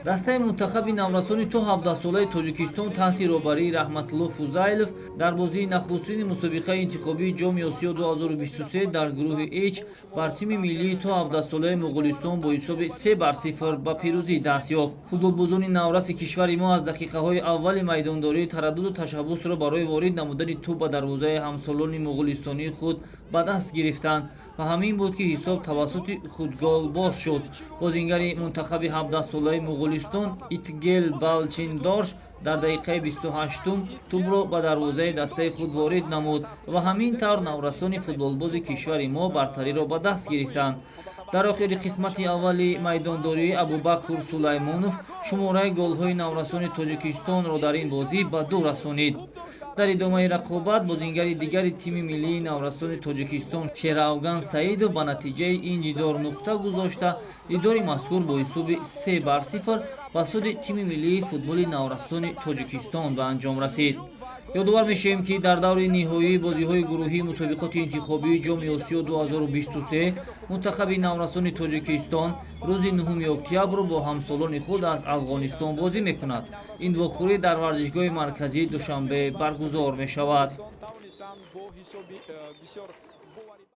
дастаи мунтахаби наврасони то 17 солаи Тоҷикистон таҳти роҳбарии Раҳматулло Фузайлов дар бозии нахустини мусобиқаи интихобии ҷоми Осиё 2023 дар гурӯҳи H бар тими миллии то 17 солаи Муғулистон бо ҳисоби 3-0 ба пирӯзӣ даст ёфт. Футболбозони навраси кишвари мо аз дақиқаҳои аввали майдондории тараддуду ташаббусро барои ворид намудани тӯб ба дарвозаи ҳамсолони муғулистонии худ ба даст гирифтанд ва ҳамин буд ки ҳисоб тавассути худгол боз шуд. Бозингари мунтахаби 17 солаи Муғулистон Итгел Балчиндорш дар дақиқаи 28-ум тӯбро ба дарвозаи дастаи худ ворид намуд ва ҳамин тавр наврасони футболбози кишвари мо бартариро ба даст гирифтанд. дар охири қисмати аввали майдондории Абубакр Сулаймонов шумораи голҳои наврасони Тоҷикистонро дар ин бозӣ ба 2 расонид. дар идомаи рақобат бозингари дигари тими миллии наврасони Тоҷикистон Шеравган Саидов ба натиҷаи ин дидор нуқта гузошта дидори мазкур бо ҳисоби 3-0 ба суди тими миллии футболи наврасони Тоҷикистон ба анҷом расид. ёдовар мешавем ки дар даври ниҳоии бозиҳои гурӯҳии мусобиқоти интихобии ҷоми Осиё 2023 мунтахаби наврасони Тоҷикистон рӯзи 9 октябр бо ҳамсолони худ аз Афғонистон бозӣ мекунад. ин вохӯрӣ дар варзишгоҳи марказии Душанбе баргузор мешавад.